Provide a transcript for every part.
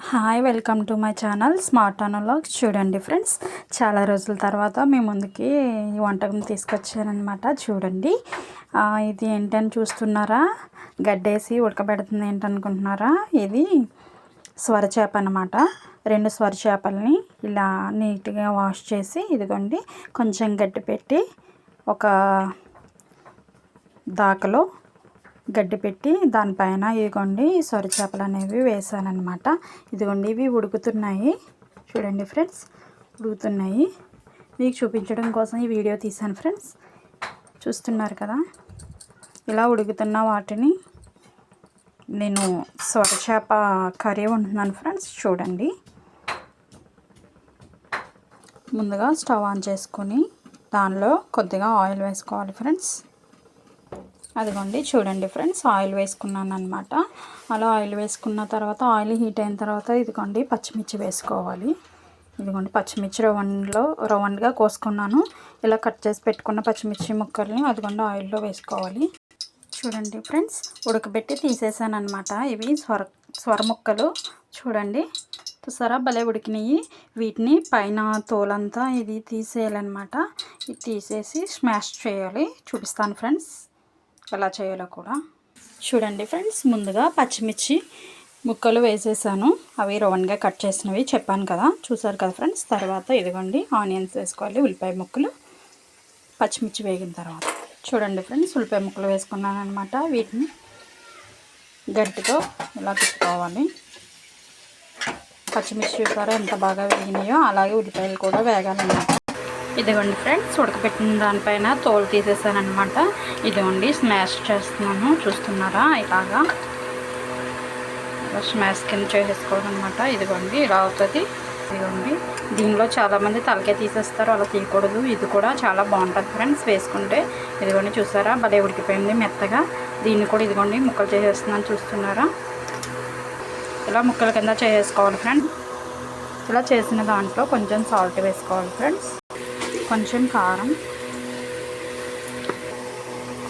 Hi, welcome to my channel smart analogues. చూడండి friends, చాలా రోజుల తర్వాత మీ ముందుకి ఈ వంటకం తీసుకొచ్చానమాట. చూడండి, ఇది ఏంటని చూస్తున్నారా? గడ్డేసి ఉడకబెడుతుంది ఏంటనుకుంటున్నారా? ఇది స్వరచేప అనమాట. 2 స్వరచేపల్ని ఇలా నీట్గా వాష్ చేసి, ఇదిగోండి కొంచెం గడ్డి పెట్టి ఒక దాకలో గడ్డి పెట్టి దానిపైన ఇదిగోండి సొరచేపలు అనేవి వేసానమాట. ఇదిగోండి ఇవి ఉడుకుతున్నాయి. చూడండి ఫ్రెండ్స్, ఉడుకుతున్నాయి. మీకు చూపించడం కోసం ఈ వీడియో తీశాను ఫ్రెండ్స్. చూస్తున్నారు కదా, ఇలా ఉడుకుతున్న వాటిని నేను సొరచేప కర్రీ వండుతున్నాను ఫ్రెండ్స్. చూడండి, ముందుగా స్టవ్ ఆన్ చేసుకొని దానిలో కొద్దిగా ఆయిల్ వేసుకోవాలి ఫ్రెండ్స్. అదిగోండి చూడండి ఫ్రెండ్స్, ఆయిల్ వేసుకున్నాను అనమాట. అలా ఆయిల్ వేసుకున్న తర్వాత ఆయిల్ హీట్ అయిన తర్వాత ఇదిగోండి పచ్చిమిర్చి వేసుకోవాలి. ఇదిగోండి పచ్చిమిర్చి రౌండ్గా కోసుకున్నాను. ఇలా కట్ చేసి పెట్టుకున్న పచ్చిమిర్చి ముక్కల్ని అదిగోండి ఆయిల్లో వేసుకోవాలి. చూడండి ఫ్రెండ్స్, ఉడకబెట్టి తీసేసాను అనమాట. ఇవి స్వర ముక్కలు చూడండి, చూసారా భలే ఉడికినాయి. వీటిని పైన తోలంతా ఇది తీసేయాలన్నమాట. ఇది తీసేసి స్మాష్ చేయాలి. చూపిస్తాను ఫ్రెండ్స్ ఎలా చేయాలో కూడా. చూడండి ఫ్రెండ్స్, ముందుగా పచ్చిమిర్చి ముక్కలు వేసేసాను. అవి రౌండ్గా కట్ చేసినవి చెప్పాను కదా, చూసారు కదా ఫ్రెండ్స్. తర్వాత ఇదిగోండి ఆనియన్స్ వేసుకోవాలి, ఉల్లిపాయ ముక్కలు, పచ్చిమిర్చి వేగిన తర్వాత. చూడండి ఫ్రెండ్స్, ఉల్లిపాయ ముక్కలు వేసుకున్నాను అనమాట. వీటిని గట్టిగా ఇలా తిప్పుకోవాలి. పచ్చిమిర్చి చూసారా ఎంత బాగా వేగినాయో, అలాగే ఉల్లిపాయలు కూడా వేగాలన్నమాట. ఇదిగోండి ఫ్రెండ్స్, ఉడకపెట్టిన దానిపైన తోలు తీసేసాను అనమాట. ఇదిగోండి స్మాష్ చేస్తున్నాను, చూస్తున్నారా? ఇలాగా స్మాష్ కింద చేసేసుకోవడం అనమాట. ఇదిగోండి ఇలా అవుతుంది. ఇదిగోండి దీనిలో చాలామంది తలకే తీసేస్తారు, అలా తీయకూడదు. ఇది కూడా చాలా బాగుంటుంది ఫ్రెండ్స్ వేసుకుంటే. ఇదిగోండి చూసారా భలే ఉడికిపోయింది మెత్తగా. దీన్ని కూడా ఇదిగోండి ముక్కలు చేసేస్తున్నాను, చూస్తున్నారా? ఇలా ముక్కల కింద చేసేసుకోవాలి ఫ్రెండ్స్. ఇలా చేసిన దాంట్లో కొంచెం సాల్ట్ వేసుకోవాలి ఫ్రెండ్స్, కొంచెం కారం,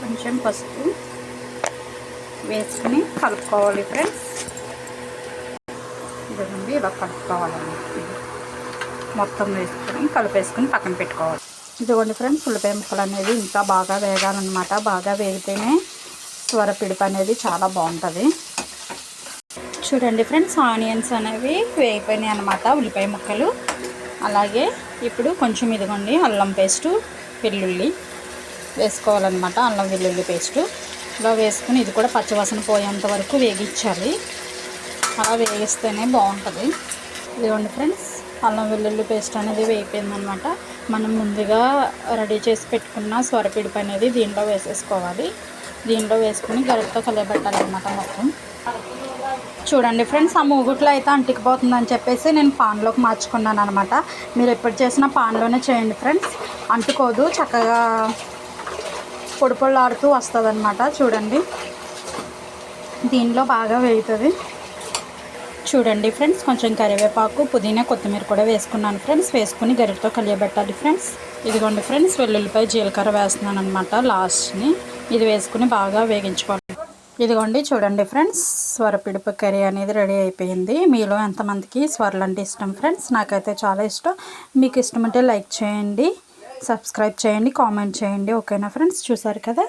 కొంచెం పసుపు వేసుకుని కలుపుకోవాలి ఫ్రెండ్స్. ఇదిగోండి ఇలా కలుపుకోవాలండి. మొత్తం వేసుకొని కలిపేసుకుని పక్కన పెట్టుకోవాలి. ఇదిగోండి ఫ్రెండ్స్, ఉల్లిపాయ ముక్కలు అనేది ఇంకా బాగా వేగాలన్నమాట. బాగా వేగితేనే స్వరపిడుపు అనేది చాలా బాగుంటుంది. చూడండి ఫ్రెండ్స్, ఆనియన్స్ అనేవి వేగిపోయినాయి అన్నమాట, ఉల్లిపాయ ముక్కలు. అలాగే ఇప్పుడు కొంచెం ఇదిగోండి అల్లం పేస్టు, వెల్లుల్లి వేసుకోవాలన్నమాట. అల్లం వెల్లుల్లి పేస్టు ఇలా వేసుకుని ఇది కూడా పచ్చివాసన పోయేంత వరకు వేగించాలి. అలా వేగిస్తేనే బాగుంటుంది. ఇదిగోండి ఫ్రెండ్స్, అల్లం వెల్లుల్లి పేస్ట్ అనేది వేగిపోయిందనమాట. మనం ముందుగా రెడీ చేసి పెట్టుకున్న స్వరపిడుపు అనేది దీనిలో వేసేసుకోవాలి. దీనిలో వేసుకుని గరిటతో కలియబెట్టాలన్నమాట మొత్తం. చూడండి ఫ్రెండ్స్, ఆ మూగుట్లో అయితే అంటుకుపోతుందని చెప్పేసి నేను పాన్లోకి మార్చుకున్నాను అనమాట. మీరు ఎప్పుడు చేసినా పాన్లోనే చేయండి ఫ్రెండ్స్, అంటుకోదు, చక్కగా పొడి పొడిలాడుతూ వస్తుంది అనమాట. చూడండి దీనిలో బాగా వేగుతుంది. చూడండి ఫ్రెండ్స్, కొంచెం కరివేపాకు, పుదీనా, కొత్తిమీర కూడా వేసుకున్నాను ఫ్రెండ్స్. వేసుకుని గరిటతో కలియబెట్టాలి ఫ్రెండ్స్. ఇదిగోండి ఫ్రెండ్స్, వెల్లుల్లిపై జీలకర్ర వేస్తున్నాను అనమాట లాస్ట్ని. ఇది వేసుకుని బాగా వేగించుకోవాలి. ఇదిగోండి చూడండి ఫ్రెండ్స్, స్వరపిడుపు కర్రీ అనేది రెడీ అయిపోయింది. మీలో ఎంతమందికి స్వరలు అంటే ఇష్టం ఫ్రెండ్స్? నాకైతే చాలా ఇష్టం. మీకు ఇష్టం అంటే లైక్ చేయండి, సబ్స్క్రైబ్ చేయండి, కామెంట్ చేయండి. ఓకేనా ఫ్రెండ్స్? చూసారు కదా.